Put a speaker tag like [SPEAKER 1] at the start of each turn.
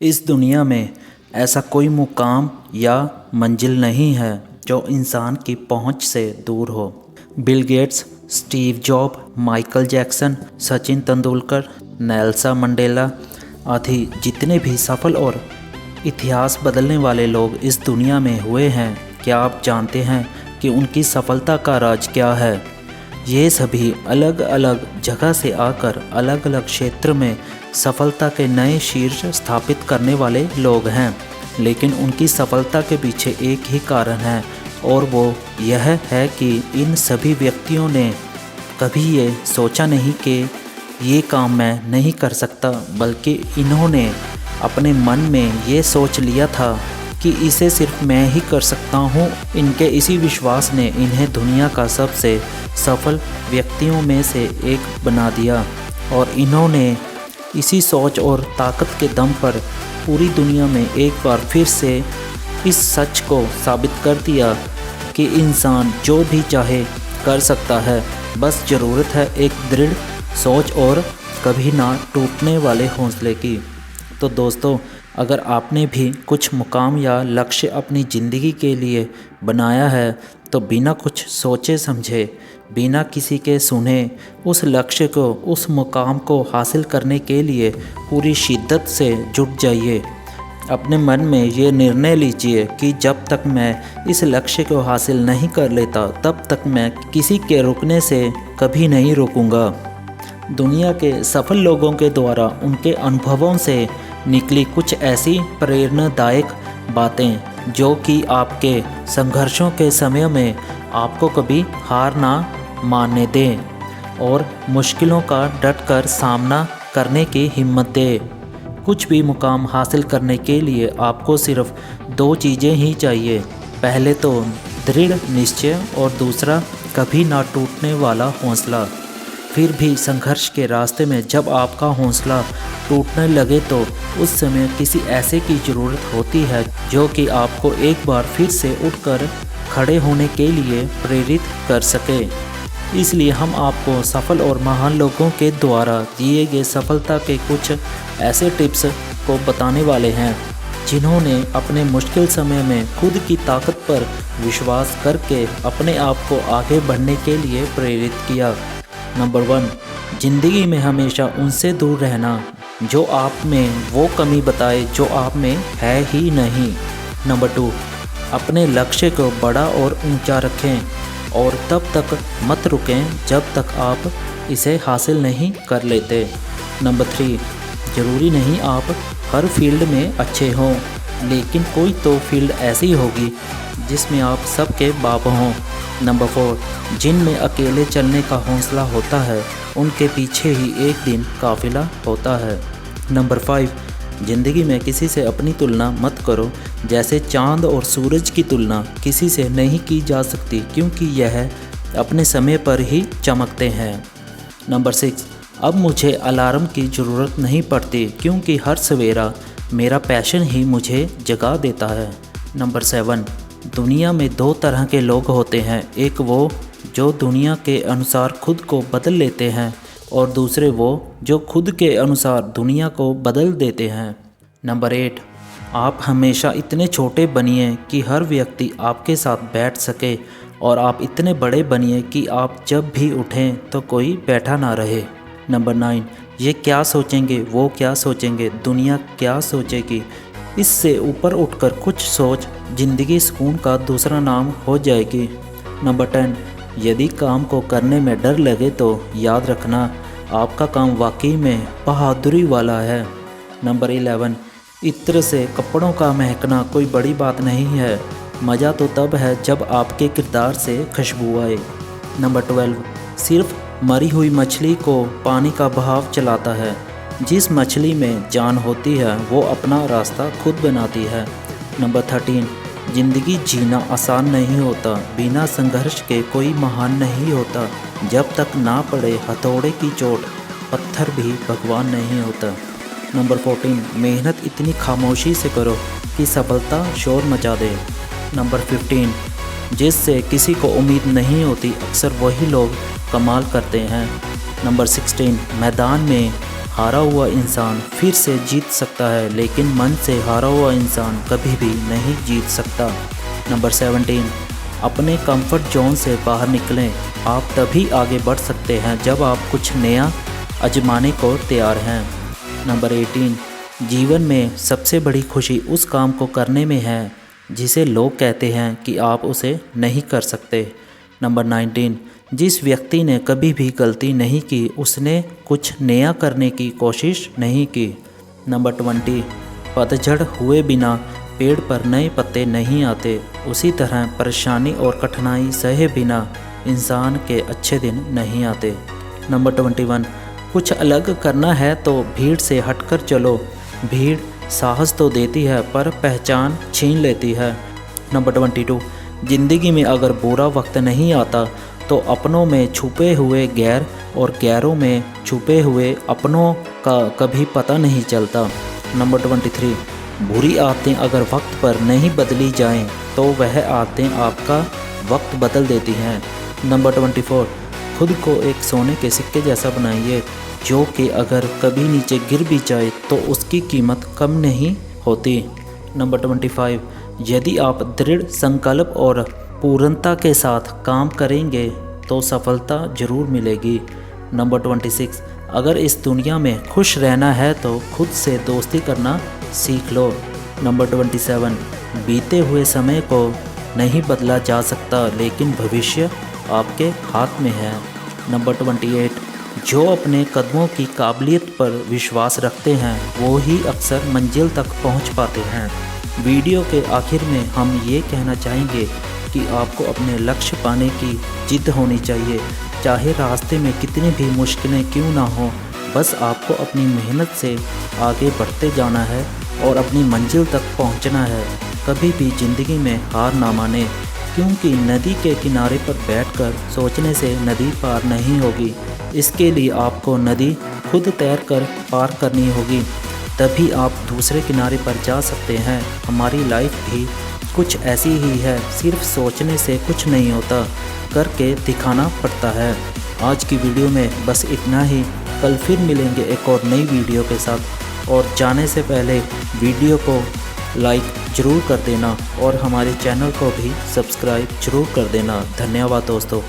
[SPEAKER 1] इस दुनिया में ऐसा कोई मुकाम या मंजिल नहीं है जो इंसान की पहुंच से दूर हो। Bill Gates, Steve job, Michael Jackson, Sachin Tendulkar, Nelson Mandela आदि जितने भी सफल और इतिहास बदलने वाले लोग इस दुनिया में हुए हैं, क्या आप जानते हैं कि उनकी सफलता का राज क्या है? ये सभी अलग अलग जगह से आकर अलग अलग क्षेत्र में सफलता के नए शीर्ष स्थापित करने वाले लोग हैं, लेकिन उनकी सफलता के पीछे एक ही कारण है और वो यह है कि इन सभी व्यक्तियों ने कभी ये सोचा नहीं कि ये काम मैं नहीं कर सकता, बल्कि इन्होंने अपने मन में ये सोच लिया था कि इसे सिर्फ मैं ही कर सकता हूँ। इनके इसी विश्वास ने इन्हें दुनिया का सबसे सफल व्यक्तियों में से एक बना दिया और इन्होंने इसी सोच और ताकत के दम पर पूरी दुनिया में एक बार फिर से इस सच को साबित कर दिया कि इंसान जो भी चाहे कर सकता है, बस ज़रूरत है एक दृढ़ सोच और कभी ना टूटने वाले हौसले की। तो दोस्तों, अगर आपने भी कुछ मुकाम या लक्ष्य अपनी ज़िंदगी के लिए बनाया है तो बिना कुछ सोचे समझे, बिना किसी के सुने उस लक्ष्य को, उस मुकाम को हासिल करने के लिए पूरी शिद्दत से जुट जाइए। अपने मन में ये निर्णय लीजिए कि जब तक मैं इस लक्ष्य को हासिल नहीं कर लेता, तब तक मैं किसी के रुकने से कभी नहीं रुकूंगा। दुनिया के सफल लोगों के द्वारा उनके अनुभवों से निकली कुछ ऐसी प्रेरणादायक बातें जो कि आपके संघर्षों के समय में आपको कभी हार ना मानने दें और मुश्किलों का डट कर सामना करने की हिम्मत दें। कुछ भी मुकाम हासिल करने के लिए आपको सिर्फ दो चीज़ें ही चाहिए। पहले तो दृढ़ निश्चय और दूसरा कभी ना टूटने वाला हौसला। फिर भी संघर्ष के रास्ते में जब आपका हौसला टूटने लगे तो उस समय किसी ऐसे की ज़रूरत होती है जो कि आपको एक बार फिर से उठकर खड़े होने के लिए प्रेरित कर सके। इसलिए हम आपको सफल और महान लोगों के द्वारा दिए गए सफलता के कुछ ऐसे टिप्स को बताने वाले हैं जिन्होंने अपने मुश्किल समय में खुद की ताकत पर विश्वास करके अपने आप को आगे बढ़ने के लिए प्रेरित किया। नंबर 1, ज़िंदगी में हमेशा उनसे दूर रहना जो आप में वो कमी बताए जो आप में है ही नहीं। नंबर 2, अपने लक्ष्य को बड़ा और ऊंचा रखें और तब तक मत रुकें जब तक आप इसे हासिल नहीं कर लेते। नंबर 3, ज़रूरी नहीं आप हर फील्ड में अच्छे हों, लेकिन कोई तो फील्ड ऐसी होगी जिसमें आप सबके बाप हों। नंबर 4, जिनमें अकेले चलने का हौसला होता है उनके पीछे ही एक दिन काफिला होता है। नंबर 5, ज़िंदगी में किसी से अपनी तुलना मत करो, जैसे चांद और सूरज की तुलना किसी से नहीं की जा सकती क्योंकि यह अपने समय पर ही चमकते हैं। नंबर 6, अब मुझे अलार्म की ज़रूरत नहीं पड़ती क्योंकि हर सवेरा मेरा पैशन ही मुझे जगा देता है। नंबर 7, दुनिया में दो तरह के लोग होते हैं, एक वो जो दुनिया के अनुसार खुद को बदल लेते हैं और दूसरे वो जो खुद के अनुसार दुनिया को बदल देते हैं। नंबर 8, आप हमेशा इतने छोटे बनिए कि हर व्यक्ति आपके साथ बैठ सके और आप इतने बड़े बनिए कि आप जब भी उठें तो कोई बैठा ना रहे। नंबर 9, ये क्या सोचेंगे, वो क्या सोचेंगे, दुनिया क्या सोचेगी, इससे ऊपर उठकर कुछ सोच, ज़िंदगी सुकून का दूसरा नाम हो जाएगी। नंबर 10, यदि काम को करने में डर लगे तो याद रखना आपका काम वाकई में बहादुरी वाला है। नंबर 11, इत्र से कपड़ों का महकना कोई बड़ी बात नहीं है, मज़ा तो तब है जब आपके किरदार से खुशबू आए। नंबर 12, सिर्फ मरी हुई मछली को पानी का बहाव चलाता है, जिस मछली में जान होती है वो अपना रास्ता खुद बनाती है। नंबर 13, ज़िंदगी जीना आसान नहीं होता, बिना संघर्ष के कोई महान नहीं होता, जब तक ना पड़े हथौड़े की चोट पत्थर भी भगवान नहीं होता। नंबर 14, मेहनत इतनी खामोशी से करो कि सफलता शोर मचा दे। नंबर 15, जिससे किसी को उम्मीद नहीं होती अक्सर वही लोग कमाल करते हैं। नंबर 16, मैदान में हारा हुआ इंसान फिर से जीत सकता है, लेकिन मन से हारा हुआ इंसान कभी भी नहीं जीत सकता। नंबर 17, अपने कंफर्ट जोन से बाहर निकलें। आप तभी आगे बढ़ सकते हैं जब आप कुछ नया आजमाने को तैयार हैं। नंबर 18, जीवन में सबसे बड़ी खुशी उस काम को करने में है जिसे लोग कहते हैं कि आप उसे नहीं कर सकते। नंबर 19, जिस व्यक्ति ने कभी भी गलती नहीं की उसने कुछ नया करने की कोशिश नहीं की। नंबर 20, पतझड़ हुए बिना पेड़ पर नए पत्ते नहीं आते, उसी तरह परेशानी और कठिनाई सहे बिना इंसान के अच्छे दिन नहीं आते। नंबर 21, कुछ अलग करना है तो भीड़ से हटकर चलो। भीड़ साहस तो देती है पर पहचान छीन लेती है। नंबर 22, ज़िंदगी में अगर बुरा वक्त नहीं आता तो अपनों में छुपे हुए गैर और गैरों में छुपे हुए अपनों का कभी पता नहीं चलता। नंबर 23, बुरी आदतें अगर वक्त पर नहीं बदली जाएं तो वह आदतें आपका वक्त बदल देती हैं। नंबर 24, खुद को एक सोने के सिक्के जैसा बनाइए जो कि अगर कभी नीचे गिर भी जाए तो उसकी कीमत कम नहीं होती। नंबर 25, यदि आप दृढ़ संकल्प और पूर्णता के साथ काम करेंगे तो सफलता जरूर मिलेगी। नंबर 26, अगर इस दुनिया में खुश रहना है तो खुद से दोस्ती करना सीख लो। नंबर 27, बीते हुए समय को नहीं बदला जा सकता लेकिन भविष्य आपके हाथ में है। नंबर 28, जो अपने कदमों की काबिलियत पर विश्वास रखते हैं वो ही अक्सर मंजिल तक पहुंच पाते हैं। वीडियो के आखिर में हम ये कहना चाहेंगे कि आपको अपने लक्ष्य पाने की जिद होनी चाहिए, चाहे रास्ते में कितनी भी मुश्किलें क्यों ना हो। बस आपको अपनी मेहनत से आगे बढ़ते जाना है और अपनी मंजिल तक पहुंचना है। कभी भी ज़िंदगी में हार ना माने, क्योंकि नदी के किनारे पर बैठकर सोचने से नदी पार नहीं होगी। इसके लिए आपको नदी खुद तैर कर पार करनी होगी, तभी आप दूसरे किनारे पर जा सकते हैं। हमारी लाइफ भी कुछ ऐसी ही है, सिर्फ सोचने से कुछ नहीं होता, करके दिखाना पड़ता है। आज की वीडियो में बस इतना ही। कल फिर मिलेंगे एक और नई वीडियो के साथ। और जाने से पहले वीडियो को लाइक ज़रूर कर देना और हमारे चैनल को भी सब्सक्राइब ज़रूर कर देना। धन्यवाद दोस्तों।